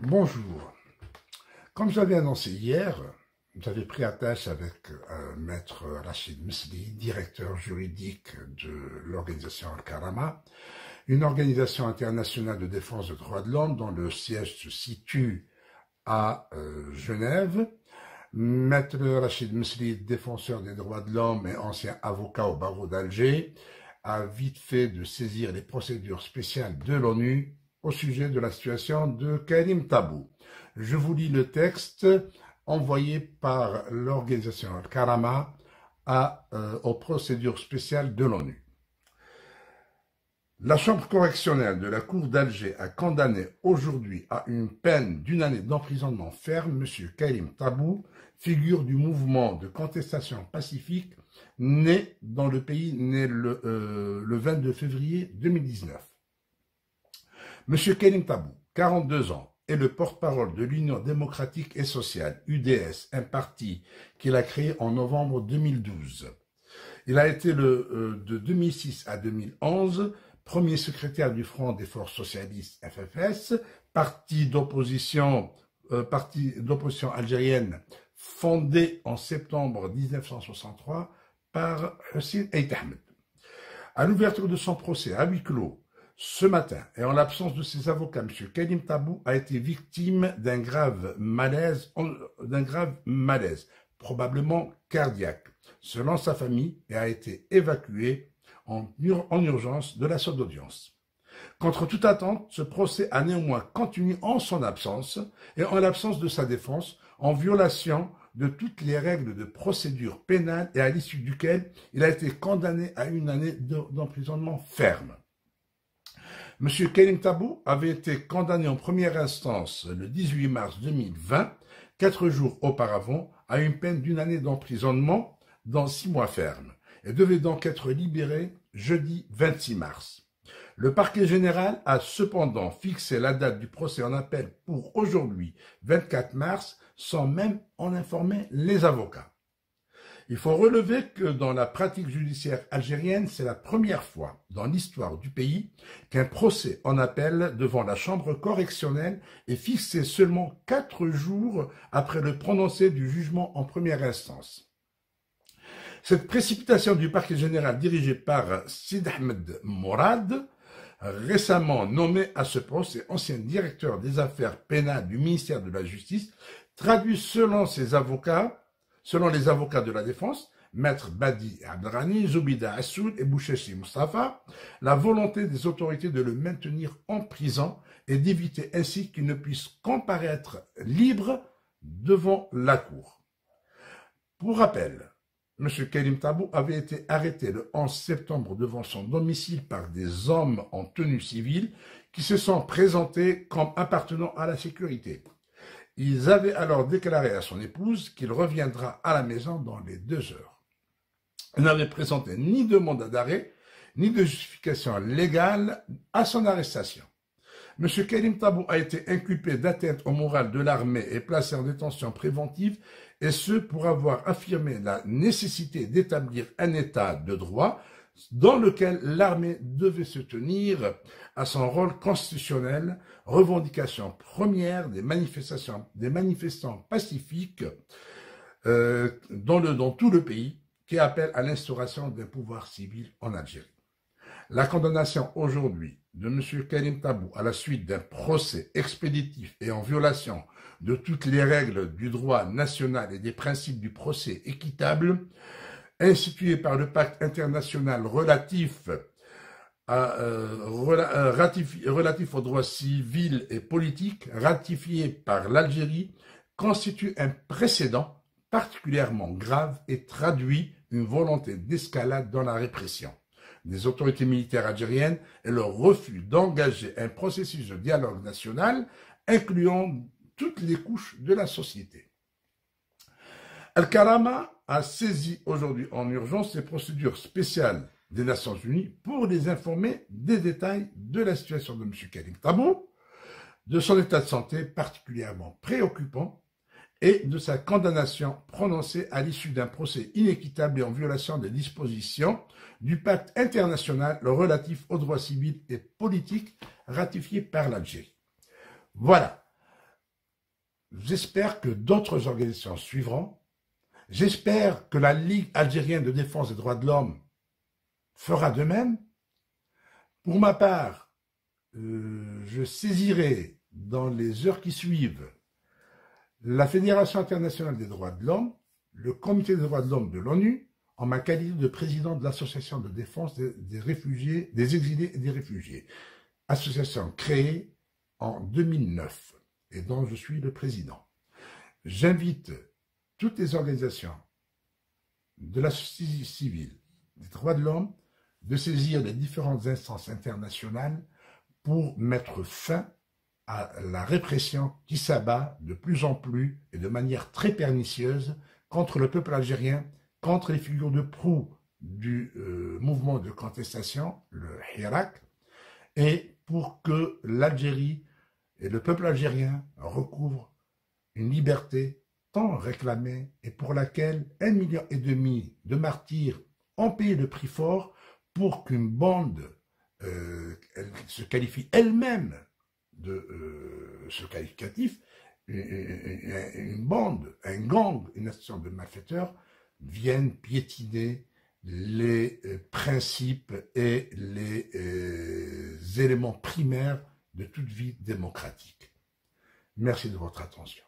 Bonjour. Comme j'avais annoncé hier, j'avais pris attache avec Maître Rachid Mesli, directeur juridique de l'organisation Al-Karama, une organisation internationale de défense des droits de l'homme dont le siège se situe à Genève. Maître Rachid Mesli, défenseur des droits de l'homme et ancien avocat au barreau d'Alger, a vite fait de saisir les procédures spéciales de l'ONU au sujet de la situation de Karim Tabou. Je vous lis le texte envoyé par l'organisation Al-Karama aux procédures spéciales de l'ONU. La chambre correctionnelle de la Cour d'Alger a condamné aujourd'hui à une peine d'1 année d'emprisonnement ferme M. Karim Tabou, figure du mouvement de contestation pacifique né dans le pays né le 22 février 2019. M. Karim Tabou, 42 ans, est le porte-parole de l'Union démocratique et sociale, UDS, un parti qu'il a créé en novembre 2012. Il a été de 2006 à 2011 premier secrétaire du Front des Forces Socialistes, FFS, parti d'opposition algérienne fondé en septembre 1963 par Hussein Ait Ahmed. À l'ouverture de son procès à huis clos, ce matin, et en l'absence de ses avocats, M. Karim Tabou a été victime d'un grave malaise, probablement cardiaque, selon sa famille, et a été évacué en urgence de la salle d'audience. Contre toute attente, ce procès a néanmoins continué en son absence et en l'absence de sa défense, en violation de toutes les règles de procédure pénale et à l'issue duquel il a été condamné à 1 année d'emprisonnement ferme. M. Karim Tabou avait été condamné en première instance le 18 mars 2020, 4 jours auparavant, à une peine d'1 année d'emprisonnement dans 6 mois fermes, et devait donc être libéré jeudi 26 mars. Le parquet général a cependant fixé la date du procès en appel pour aujourd'hui, 24 mars, sans même en informer les avocats. Il faut relever que dans la pratique judiciaire algérienne, c'est la première fois dans l'histoire du pays qu'un procès en appel devant la chambre correctionnelle est fixé seulement 4 jours après le prononcé du jugement en première instance. Cette précipitation du parquet général dirigé par Sid Ahmed Mourad, récemment nommé à ce poste et ancien directeur des affaires pénales du ministère de la Justice, traduit selon les avocats de la défense, Maître Badi Abdrani, Zoubida Assoud et Bouchechi Mustafa, la volonté des autorités de le maintenir en prison et d'éviter ainsi qu'il ne puisse comparaître libre devant la cour. Pour rappel, M. Karim Tabou avait été arrêté le 11 septembre devant son domicile par des hommes en tenue civile qui se sont présentés comme appartenant à la sécurité. Ils avaient alors déclaré à son épouse qu'il reviendra à la maison dans les 2 heures. Il n'avait présenté ni de mandat d'arrêt, ni de justification légale à son arrestation. M. Karim Tabou a été inculpé d'atteinte au moral de l'armée et placé en détention préventive, et ce pour avoir affirmé la nécessité d'établir un état de droit dans lequel l'armée devait se tenir à son rôle constitutionnel, revendication première des manifestants pacifiques dans tout le pays, qui appellent à l'instauration d'un pouvoir civil en Algérie. La condamnation aujourd'hui de M. Karim Tabou à la suite d'un procès expéditif et en violation de toutes les règles du droit national et des principes du procès équitable, institué par le pacte international relatif aux droits civils et politiques, ratifié par l'Algérie, constitue un précédent particulièrement grave et traduit une volonté d'escalade dans la répression des autorités militaires algériennes et leur refus d'engager un processus de dialogue national incluant toutes les couches de la société. Al-Karama a saisi aujourd'hui en urgence les procédures spéciales des Nations Unies pour les informer des détails de la situation de M. Karim Tabou, de son état de santé particulièrement préoccupant et de sa condamnation prononcée à l'issue d'un procès inéquitable et en violation des dispositions du pacte international relatif aux droits civils et politiques ratifié par l'Algérie. Voilà. j'espère que d'autres organisations suivront. J'espère que la Ligue algérienne de défense des droits de l'homme fera de même. Pour ma part, je saisirai dans les heures qui suivent la Fédération internationale des droits de l'homme, le Comité des droits de l'homme de l'ONU, en ma qualité de président de l'Association de défense des réfugiés, des exilés et des réfugiés. Association créée en 2009 et dont je suis le président. J'invite toutes les organisations de la société civile, des droits de l'homme, de saisir les différentes instances internationales pour mettre fin à la répression qui s'abat de plus en plus et de manière très pernicieuse contre le peuple algérien, contre les figures de proue du mouvement de contestation, le Hirak, et pour que l'Algérie et le peuple algérien recouvrent une liberté tant réclamée et pour laquelle 1,5 million de martyrs ont payé le prix fort pour qu'une bande elle se qualifie elle-même de ce qualificatif, une bande, un gang, une nation de malfaiteurs viennent piétiner les principes et les éléments primaires de toute vie démocratique. Merci de votre attention.